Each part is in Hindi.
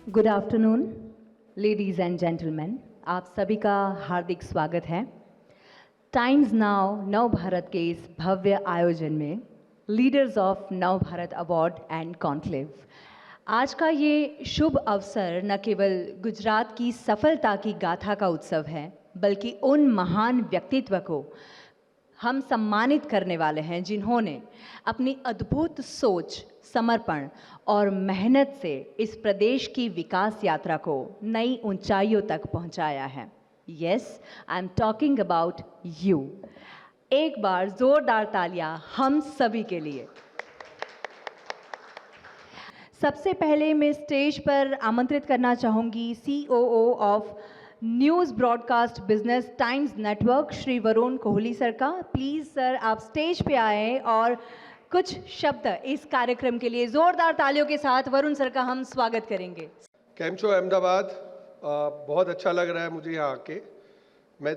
Good afternoon ladies and gentleman, आप सभी का हार्दिक स्वागत है। टाइम्स नाउ नव भारत के इस भव्य आयोजन में leaders of Nav Bharat award and conclave. आज का ये शुभ अवसर न केवल गुजरात की सफलता की गाथा का उत्सव है, बल्कि उन महान व्यक्तित्व को हम सम्मानित करने वाले हैं जिन्होंने अपनी अद्भुत सोच, समर्पण और मेहनत से इस प्रदेश की विकास यात्रा को नई ऊंचाइयों तक पहुंचाया है। Yes, I am talking about you. एक बार जोरदार तालियां हम सभी के लिए। सबसे पहले मैं स्टेज पर आमंत्रित करना चाहूंगी COO of news broadcast business times network Shri Varun Kohli sir का। प्लीज़ सर, आप स्टेज पे आए और कुछ शब्द इस कार्यक्रम के लिए जोरदार तालियों के साथ वरुण सर का हम स्वागत करेंगे। कैम छो अहमदाबाद। बहुत अच्छा लग रहा है मुझे यहाँ आके। मैं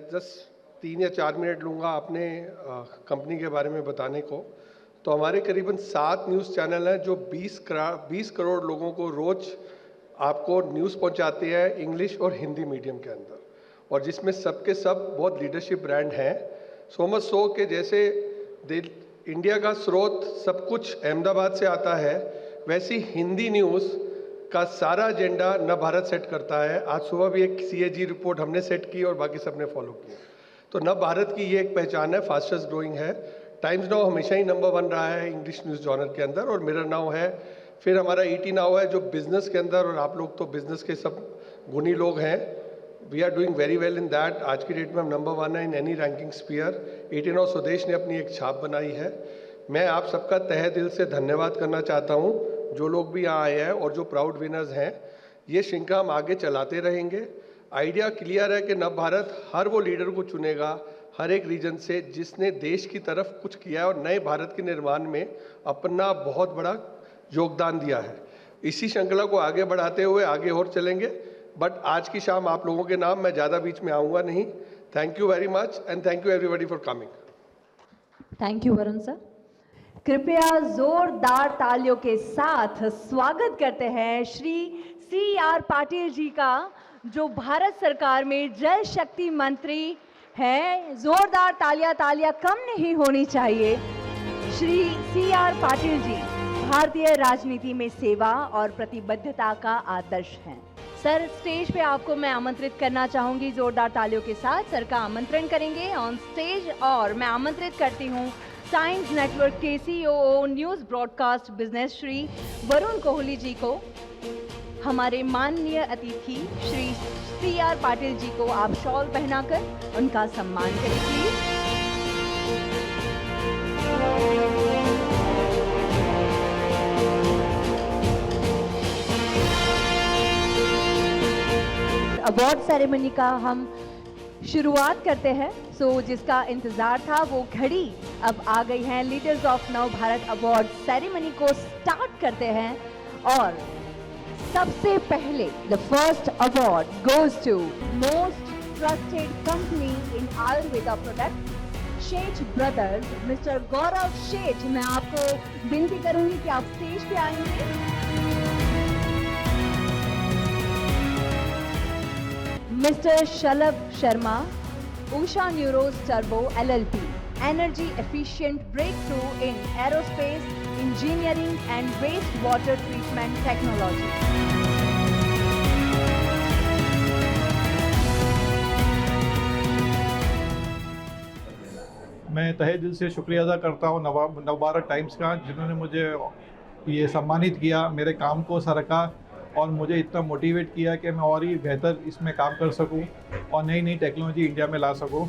3 या 4 मिनट लूँगा अपने कंपनी के बारे में बताने को। तो हमारे करीबन 7 न्यूज़ चैनल हैं जो 20 करोड़ लोगों को रोज़ आपको न्यूज़ पहुँचाते हैं इंग्लिश और हिंदी मीडियम के अंदर, और जिसमें सबके सब बहुत लीडरशिप ब्रांड हैं। सो मच सो के जैसे इंडिया का स्रोत सब कुछ अहमदाबाद से आता है, वैसी हिंदी न्यूज़ का सारा एजेंडा नव भारत सेट करता है। आज सुबह भी एक CAG रिपोर्ट हमने सेट की और बाकी सबने फॉलो किया। तो नव भारत की ये एक पहचान है, फास्टेस्ट ग्रोइंग है। टाइम्स नाउ हमेशा ही नंबर 1 रहा है इंग्लिश न्यूज़ जॉनर के अंदर, और मिरर नाउ है, फिर हमारा ET नाउ है जो बिज़नेस के अंदर, और आप लोग तो बिज़नेस के सब गुणी लोग हैं। We are doing very well in that. आज की डेट में हम नंबर 1 है in any ranking sphere. ET now Swadesh ने अपनी एक छाप बनाई है। मैं आप सबका तहे दिल से धन्यवाद करना चाहता हूँ, जो लोग भी यहाँ आए हैं और जो प्राउड विनर्स हैं। ये श्रृंखला हम आगे चलाते रहेंगे। आइडिया क्लियर है कि नव भारत हर वो लीडर को चुनेगा हर एक रीजन से जिसने देश की तरफ कुछ किया है और नए भारत के निर्माण में अपना बहुत बड़ा योगदान दिया है। इसी श्रृंखला को आगे बढ़ाते हुए आगे और चलेंगे। बट आज की शाम आप लोगों के नाम मैं ज़्यादा बीच में आऊँगा नहीं। Thank you very much and thank you everybody for coming. Thank you Varun sir. कृपया जोरदार तालियों के साथ स्वागत करते हैं श्री CR पाटिल जी का, जो भारत सरकार में जल शक्ति मंत्री हैं। जोरदार तालियां कम नहीं होनी चाहिए। श्री CR पाटिल जी भारतीय राजनीति में सेवा और प्रतिबद्धता का आदर्श हैं। सर, स्टेज पे आपको मैं आमंत्रित करना चाहूंगी। जोरदार तालियों के साथ सर का आमंत्रण करेंगे ऑन स्टेज, और मैं आमंत्रित करती हूं टाइम्स नेटवर्क के COO news broadcast business Shri Varun Kohli ji को। हमारे माननीय अतिथि श्री CR पाटिल जी को आप शॉल पहनाकर उनका सम्मान करें प्लीज। अवार्ड सेरेमनी का हम शुरुआत करते हैं। जिसका इंतजार था वो घड़ी अब आ गई है। Leaders of Nav Bharat award ceremony को स्टार्ट करते हैं, और सबसे पहले the first award goes to most trusted company in Ayurveda product Sheth brothers, mister Gaurav Sheth. मैं आपको विनती करूंगी कि आप स्टेज पे आएंगे। Mister Shalabh Sharma, Usha Neuros Turbo LLP, energy efficient breakthrough in aerospace engineering and waste water treatment technology. मैं तहे दिल से शुक्रिया अदा करता हूँ नव भारत टाइम्स का, जिन्होंने मुझे ये सम्मानित किया, मेरे काम को सराहा और मुझे इतना मोटिवेट किया कि मैं और ही बेहतर इसमें काम कर सकूं और नई नई टेक्नोलॉजी इंडिया में ला सकूं।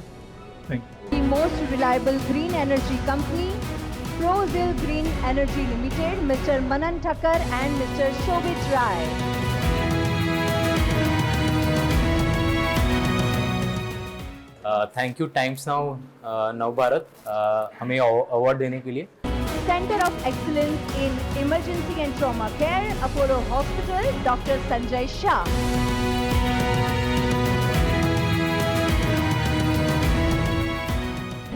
Thank you. The most reliable green energy company, Prozil Green Energy Limited, Mr. Manan Thakkar and Mr. Shobit Rai. Thank you Times Now Nav Bharat हमें अवार्ड देने के लिए। Center of Excellence in Emergency and Trauma Care, Apollo Hospital, Dr. Sanjay Shah.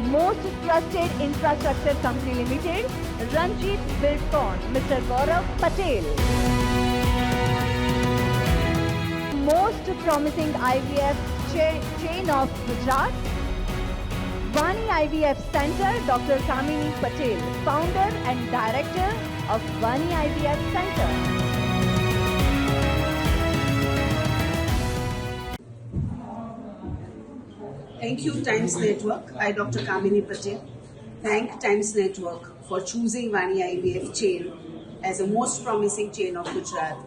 Most Trusted Infrastructure Company Limited, Ranjit Biltcon, Mr. Gaurav Patel. most promising IVF chain of Gujarat, Vani IVF Center, Dr. Kamini Patel, founder and director of Vani IVF Center. Thank you, Times Network. I, Dr. Kamini Patel, thank Times Network for choosing Vani IVF chain as the most promising chain of Gujarat.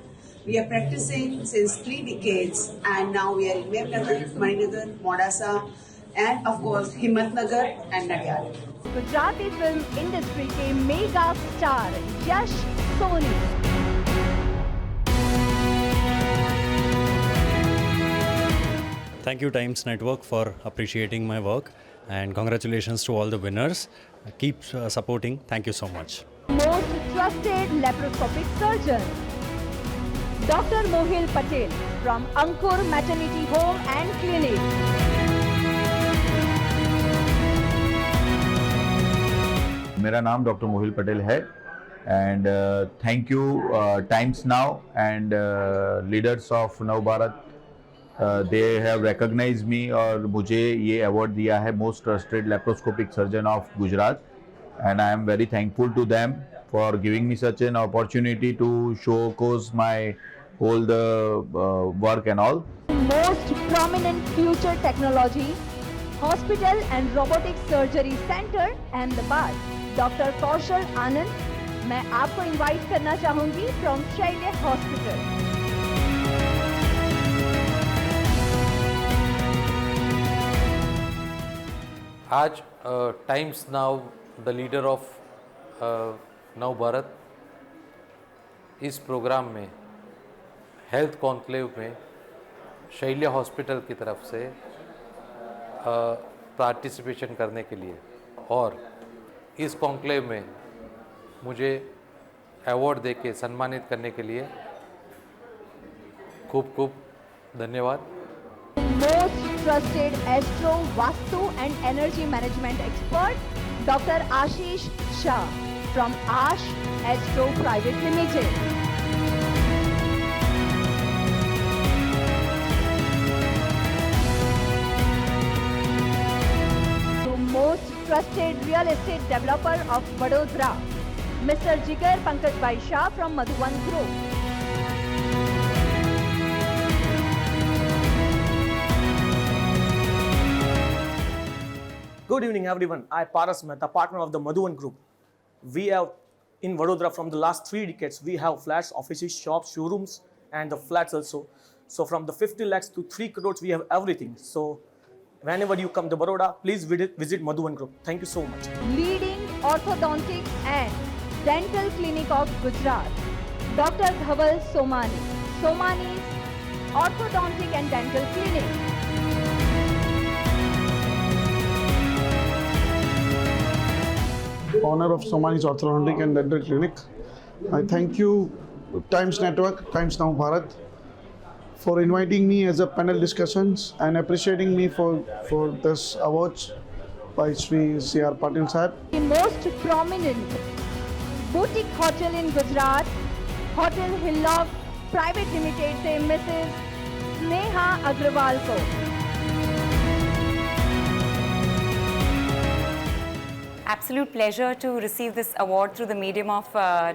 We are practicing since 3 decades, and now we are in Memnagar, Maninagar, Modasa, and of course Himmatnagar and Nadyad. Gujarati film industry के mega star Yash Soni. Thank you, Times Network, for appreciating my work, and congratulations to all the winners. Keep supporting. Thank you so much. Most trusted laparoscopic surgeon, Dr. Mohil Patel from Ankur Maternity Home and Clinic. मेरा नाम डॉक्टर मोहिल पटेल है and thank you Times Now and leaders of Nav Bharat, they have recognised me और मुझे ये अवार्ड दिया है most trusted laparoscopic surgeon of Gujarat, and I am very thankful to them for giving me such an opportunity to showcase my all the work and all. Most prominent future technology, hospital and robotic surgery center Ahmedabad, doctor Kaushal Anand. मैं आपको इनवाइट करना चाहूंगी फ्रॉम शैल्य हॉस्पिटल। आज Times Now the leader of Nav Bharat इस प्रोग्राम में हेल्थ कॉन्क्लेव में शैल्य हॉस्पिटल की तरफ से पार्टिसिपेशन करने के लिए, और इस कॉन्क्लेव में मुझे अवार्ड देके सम्मानित करने के लिए खूब खूब धन्यवाद। Most trusted astro vastu and energy management expert doctor Ashish Shah from Aash astro private limited. Most trusted real estate developer of Vadodara, Mr. Jigar Pankaj Bhai Shah from Madhuban Group. Good evening, everyone. I, Paras Mehta, partner of the Madhuban Group. We have in Vadodara from the last 3 decades, we have flats, offices, shops, showrooms, and the flats also. So from the 50 lakhs to 3 crores, we have everything. So whenever you come to Baroda, please visit Madhuban Group. Thank you so much. Leading orthodontic and dental clinic of Gujarat, Dr. Dhaval Somani, Somani's Orthodontic and Dental Clinic. Owner of Somani's Orthodontic and Dental Clinic. I thank you, Times Network, Times Now Bharat, for inviting me as a panel discussions and appreciating me for this awards by Shri C.R. Patil Sahib. The most prominent boutique hotel in Gujarat, Hotel Hillock Private Limited से Mrs. स्नेहा अग्रवाल को। Absolute pleasure to receive this award through the medium of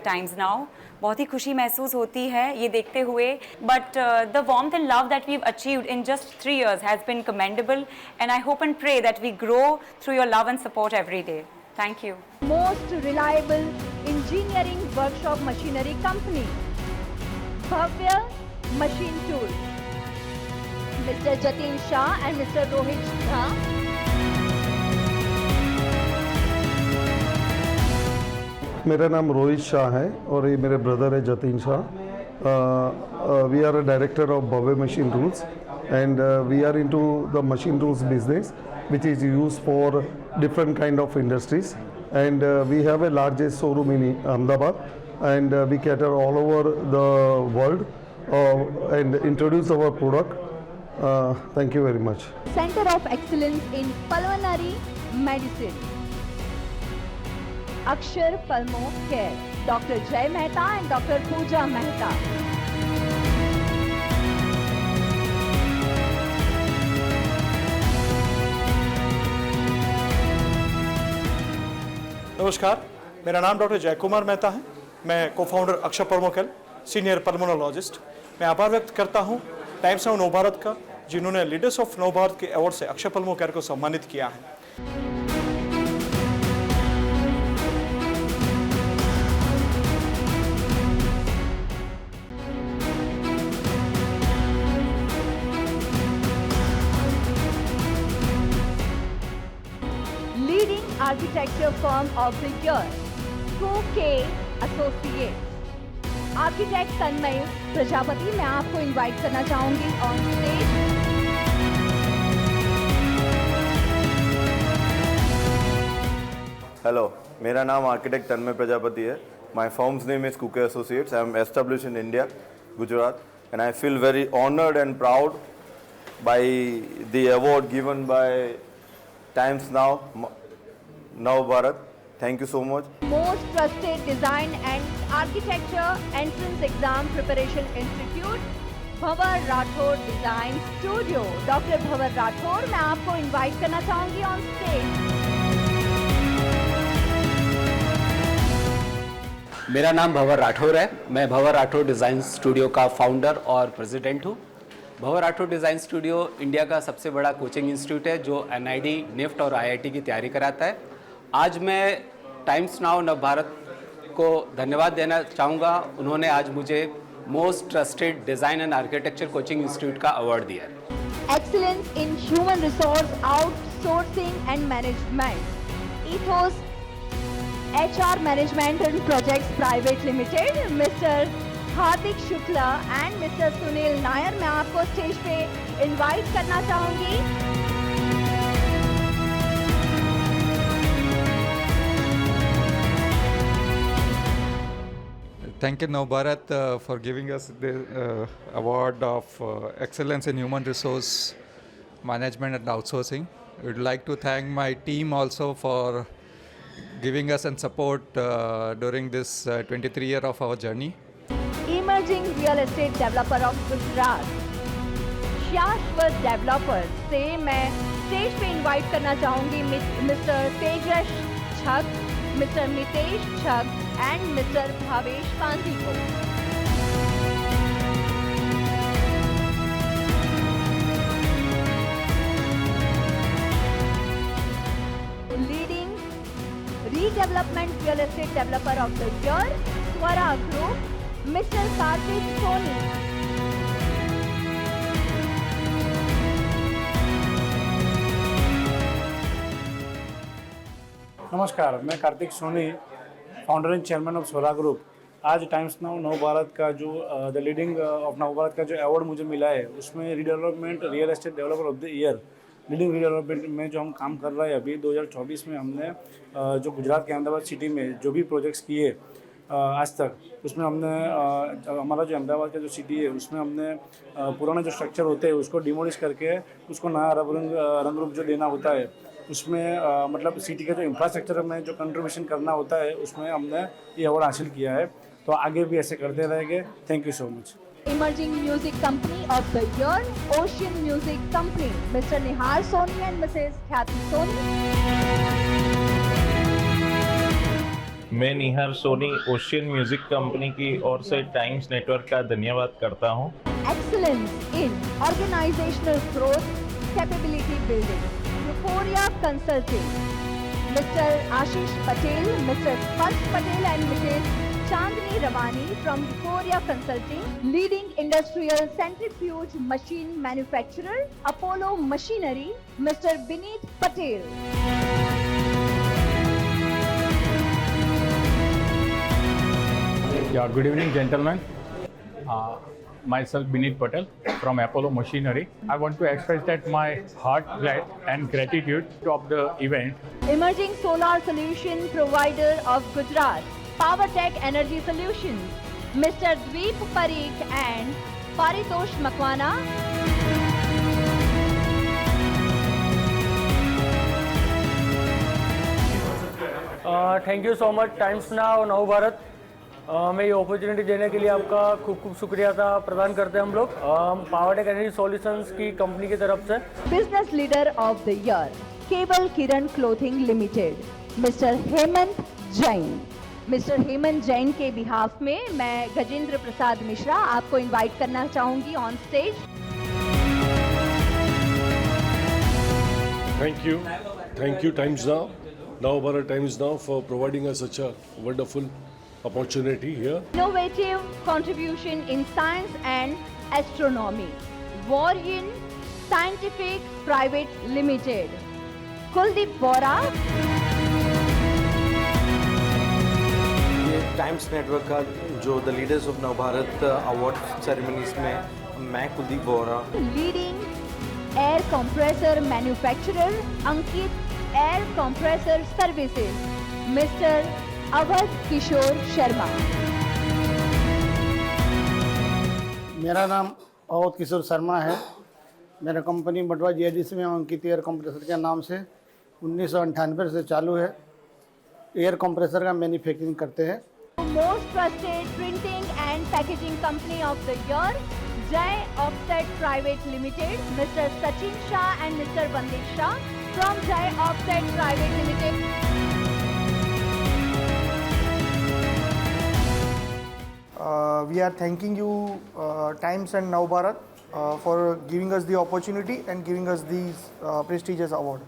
Times Now. बहुत ही खुशी महसूस होती है ये देखते हुए, but the warmth and love that we've achieved in just 3 years has been commendable, and I hope and pray that we grow through your love and support every day. Thank you. Most reliable engineering workshop machinery company, Bhavya Machine Tools, Mr. Jatin Shah and Mr. Rohit Shah. मेरा नाम रोहित शाह है और ये मेरे ब्रदर है Jatin Shah. We are a director of Bhavya machine tools and we are into the machine tools business which is used for different kind of industries, and we have a largest showroom in Ahmedabad, and we cater all over the world and introduce our product. Thank you very much. Center of Excellence in Pulmonary Medicine, Akshar Pulmo Care, Dr. Jay Mehta and Dr. Pooja Mehta. नमस्कार, मेरा नाम डॉक्टर जय कुमार मेहता है। मैं को फाउंडर अक्षय परमोकल, सीनियर पल्मोनोलॉजिस्ट। मैं आभार व्यक्त करता हूँ टाइम्स नाउ नव भारत का, जिन्होंने लीडर्स ऑफ नव भारत के अवार्ड से अक्षय परमोकल को सम्मानित किया है। Leading architecture firm of the year 2K associate architect Tanmay Prajapati, मैं आपको इनवाइट करना चाहूंगी ऑन स्टेज। हेलो, मेरा नाम आर्किटेक्ट तन्मय प्रजापति है। My firm's name is Cooke associates. I am established in India, Gujarat, and I feel very honoured and proud by the award given by Times Now Nav Bharat. Thank you so much. Most trusted design and architecture entrance exam preparation institute, Bhanwar Rathore design studio. Doctor भंवर राठौर, मैं आपको इनवाइट करना चाहूंगी ऑन स्टेज। मेरा नाम भंवर राठौर है। मैं भंवर राठौर डिज़ाइन स्टूडियो का फाउंडर और प्रेसिडेंट हूँ। भंवर राठौर डिज़ाइन स्टूडियो इंडिया का सबसे बड़ा कोचिंग इंस्टीट्यूट है जो NID, NIFT और IIT की तैयारी कराता है। आज मैं टाइम्स नाउ नव भारत को धन्यवाद देना चाहूँगा। उन्होंने आज मुझे most trusted design and architecture coaching institute का अवार्ड दिया है। Excellence in human resource outsourcing and management, ethos HR management and projects private limited, mister Hardik Shukla and mister Sunil Nair, मैं आपको स्टेज पे इनवाइट करना चाहूँगी। Thank you, Nav Bharat, for giving us the award of Excellence in Human Resource Management and Outsourcing. I would like to thank my team also for giving us and support during this 23 year of our journey. Emerging real estate developer of Gujarat, शाश्वत डेवलपर से मैं स्टेज पे इनवाइट करना चाहूंगी मिस्टर तेजस छक, मिस्टर मितेश छक एंड मिस्टर भावेश कांति को। Leading redevelopment real estate developer of the year Swara group, mister Kartik Soni. नमस्कार, मैं Kartik Soni, founder and chairman of Sola group. आज टाइम्स नाउ नव भारत का जो the leading of Nav Bharat का जो अवार्ड मुझे मिला है, उसमें redevelopment real estate developer of the year, leading redevelopment में जो हम काम कर रहे हैं अभी 2024 में हमने जो गुजरात के अहमदाबाद सिटी में जो भी प्रोजेक्ट्स किए आज तक, उसमें हमने हमारा जो अहमदाबाद का जो सिटी है उसमें हमने पुराने जो स्ट्रक्चर होते हैं उसको डिमोलिश करके उसको नया रंग रूप जो देना होता है, उसमें मतलब सिटी का जो इंफ्रास्ट्रक्चर में जो कंट्रीब्यूशन करना होता है उसमें हमने ये अवार्ड हासिल किया है। तो आगे भी ऐसे करते रहेंगे। Thank you so much. Emerging Music Company of the Year, Ocean Music Company, Mr. Nihar Soni and Mrs. Khyati Soni. मैं निहार सोनी ओशियन म्यूजिक कंपनी की ओर से टाइम्स नेटवर्क का धन्यवाद करता हूँ। Excellence in Organizational Growth, Capability Building, Euphoria Consulting, Mr. Ashish Patel, Mr. Sparsh Patel and Mrs. Chandni Rawani from Euphoria Consulting, leading industrial centrifuge machine manufacturer, Apollo Machinery, Mr. Bineet Patel. Yeah, good evening, gentlemen. Myself Bineet Patel from Apollo Machinery. I want to express that my heart and gratitude of the event. Emerging solar solution provider of Gujarat, PowerTech Energy Solutions, Mr. Dweep Parikh and Paritosh Makwana. Thank you so much times Now Nav Bharat. मैं ये अपॉर्चुनिटी देने के लिए आपका खूब खूब शुक्रिया प्रदान करते हैं हम लोग पावरटेक एनर्जी सॉल्यूशंस की कंपनी की तरफ से। Business leader of the year, cable Kiran clothing limited, mister Hemant Jain. Mister Hemant Jain के बिहाफ में मैं गजेंद्र प्रसाद मिश्रा आपको इनवाइट करना चाहूंगी on stage. Thank you Times Now, Navbharat Times Now for providing us such a wonderful opportunity here. Innovative contribution in science and astronomy. Warren Scientific Private Limited. Kuldeep Bora. ये टाइम्स नेटवर्क का जो the leaders of Navbharat award ceremonies में मैं कुलदीप बोरा। Leading Air Compressor Manufacturer Ankit Air Compressor Services, Mr. Awadh Kishore Sharma. मेरा नाम अवध किशोर शर्मा है। मेरा कंपनी बटवा जीआईडीसी में अंकित एयर कंप्रेसर के नाम से 1998 से चालू है। एयर कंप्रेसर का मैन्युफैक्चरिंग करते हैं। Most trusted printing and packaging company of the year Jay offset private limited, Mister Sachin Shah and Mister Vandit Shah from Jay offset private limited. We are thanking you, Times and Navbharat, for giving us the opportunity and giving us these prestigious award.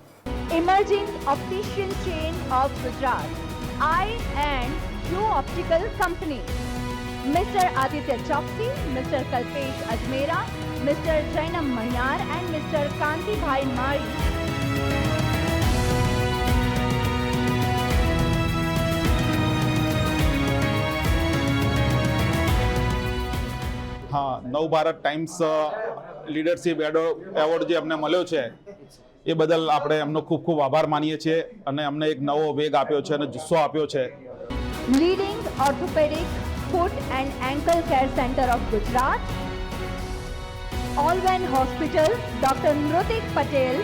Emerging optician chain of Gujarat, Eye and Q Optical Company, Mr. Aditya Chopsi, Mr. Kalpesh Ajmera, Mr. Jainam Mahyar and Mr. Kanti Bhai Mari. હા નવભારત ટાઈમ્સ લીડરશિપ એવોર્ડ જે અમને મળ્યો છે એ બદલ આપણે એમનો ખૂબ ખૂબ આભાર માનીએ છીએ અને અમને એક નવો વેગ આપ્યો છે અને જુસ્સો આપ્યો છે. Leading Orthopedic Foot and Ankle Care Center of Gujarat, Allwen Hospital, Dr. Nrutik Patel.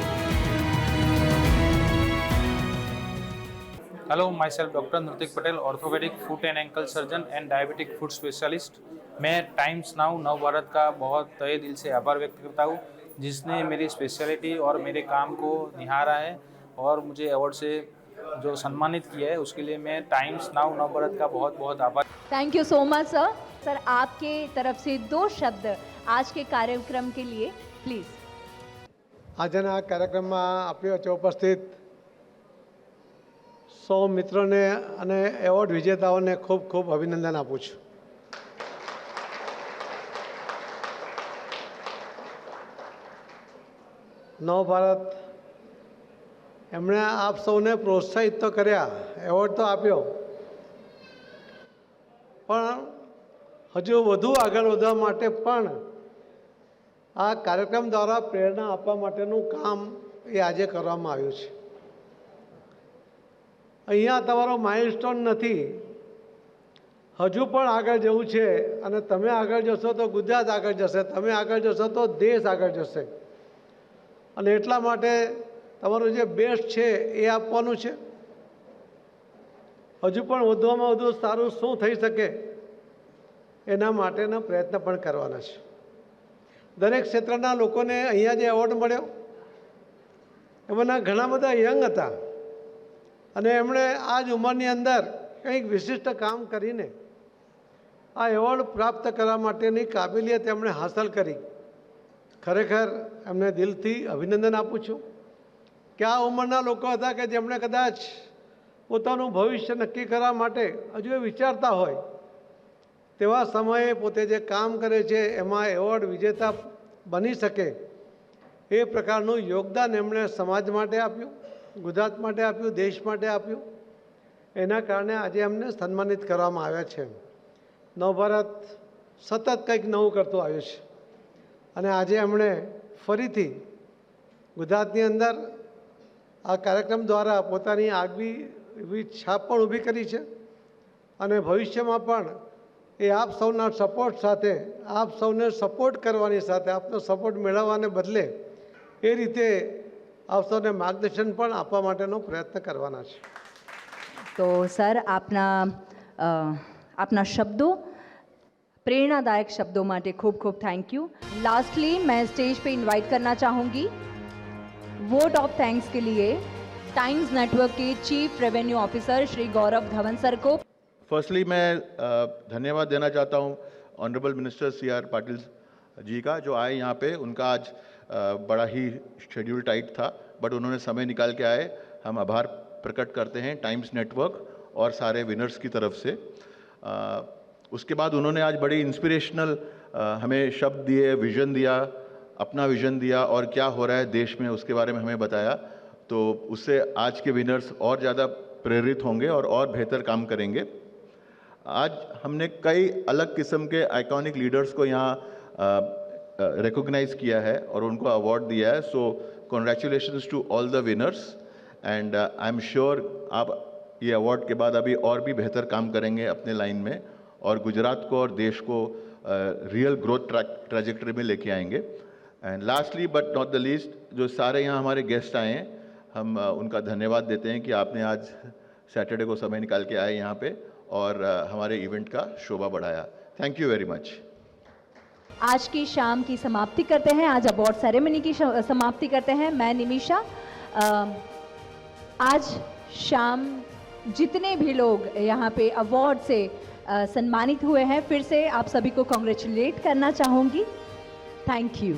Hello, myself Dr. Nrutik Patel, orthopedic foot and ankle surgeon and diabetic foot specialist. मैं टाइम्स नाउ नवभारत का बहुत तहे दिल से आभार व्यक्त करता हूँ जिसने मेरी स्पेशलिटी और मेरे काम को निहारा है और मुझे अवार्ड से जो सम्मानित किया है उसके लिए मैं टाइम्स नाउ नवभारत का बहुत बहुत आभार। Thank you so much sir. Sir आपके तरफ से 2 शब्द आज के कार्यक्रम के लिए प्लीज। આજના કાર્યક્રમમાં આપણી વચ્ચે ઉપસ્થિત 100 મિત્રોને અને એવોર્ડ વિજેતાઓને ખૂબ ખૂબ અભિનંદન આપું છું. નવભારત એમણે આપ સૌને પ્રોત્સાહિત તો કર્યા, એવોર્ડ તો આપ્યો, પણ હજુ વધુ આગળ વધવા માટે પણ આ કાર્યક્રમ દ્વારા પ્રેરણા આપવા માટેનું કામ એ આજે કરવામાં આવ્યું છે. અહીંયા તમારો માઇલસ્ટોન નથી, હજુ પણ આગળ જવું છે અને તમે આગળ જશો તો ગુજરાત આગળ જશે, તમે આગળ જશો તો દેશ આગળ જશે અને એટલા માટે તમારું જે બેસ્ટ છે એ આપવાનું છે. હજુ પણ વધુમાં વધુ સારું શું થઈ શકે એના માટેના પ્રયત્ન પણ કરવાના છે. દરેક ક્ષેત્રના લોકોને અહીંયા જે એવોર્ડ મળ્યો એમાંના ઘણા બધા યંગ હતા અને એમણે આ જ ઉંમરની અંદર કંઈક વિશિષ્ટ કામ કરીને આ એવોર્ડ પ્રાપ્ત કરવા માટેની કાબિલિયત એમણે હાંસલ કરી. ખરેખર એમને દિલથી અભિનંદન આપું છું કે આ ઉંમરના લોકો હતા કે જેમણે કદાચ પોતાનું ભવિષ્ય નક્કી કરવા માટે હજુ એ વિચારતા હોય તેવા સમયે પોતે જે કામ કરે છે એમાં એવોર્ડ વિજેતા બની શકે એ પ્રકારનું યોગદાન એમણે સમાજ માટે આપ્યું, ગુજરાત માટે આપ્યું, દેશ માટે આપ્યું. એના કારણે આજે એમને સન્માનિત કરવામાં આવ્યા છે. નવભારત સતત કંઈક નવું કરતું આવ્યું છે અને આજે એમણે ફરીથી ગુજરાતની અંદર આ કાર્યક્રમ દ્વારા પોતાની આગવી એવી છાપ પણ ઊભી કરી છે અને ભવિષ્યમાં પણ એ આપ સૌના સપોર્ટ સાથે, આપ સૌને સપોર્ટ કરવાની સાથે, આપનો સપોર્ટ મેળવવાને બદલે એ રીતે આપ સૌને માર્ગદર્શન પણ આપવા માટેનો પ્રયત્ન કરવાના છે. तो सर આપના શબ્દો, प्रेरणादायक शब्दों માટે खूब खूब थैंक यू. लास्टली मैं स्टेज पे इनवाइट करना चाहूँगी वोट ऑफ थैंक्स के लिए टाइम्स नेटवर्क के चीफ रेवेन्यू ऑफिसर श्री गौरव धवन सर को। फर्स्टली मैं धन्यवाद देना चाहता हूँ honourable minister CR Patil ji का, जो आए यहाँ पे। उनका आज बड़ा ही शेड्यूल टाइट था, बट उन्होंने समय निकाल के आए। हम आभार प्रकट करते हैं टाइम्स नेटवर्क और सारे विनर्स की तरफ से। उसके बाद उन्होंने आज बड़ी इंस्पिरेशनल हमें शब्द दिए, विज़न दिया, अपना विज़न दिया और क्या हो रहा है देश में उसके बारे में हमें बताया। तो उससे आज के विनर्स और ज़्यादा प्रेरित होंगे और बेहतर काम करेंगे। आज हमने कई अलग किस्म के आइकॉनिक लीडर्स को यहाँ रिकॉग्नाइज किया है और उनको अवार्ड दिया है। So congratulations to all the winners and I am sure आप ये अवार्ड के बाद अभी और भी बेहतर काम करेंगे अपने लाइन में और गुजरात को और देश को रियल ग्रोथ ट्रैजेक्टरी में लेके आएंगे। And lastly but not the least, जो सारे यहाँ हमारे गेस्ट आए हैं, हम उनका धन्यवाद देते हैं कि आपने आज सैटरडे को समय निकाल के आए यहाँ पे और हमारे इवेंट का शोभा बढ़ाया। Thank you very much. आज की शाम की समाप्ति करते हैं, आज अवार्ड सेरेमनी की समाप्ति करते हैं। मैं निमिषा। आज शाम जितने भी लोग यहाँ पे अवार्ड से सम्मानित हुए हैं, फिर से आप सभी को कॉन्ग्रेचुलेट करना चाहूँगी। Thank you.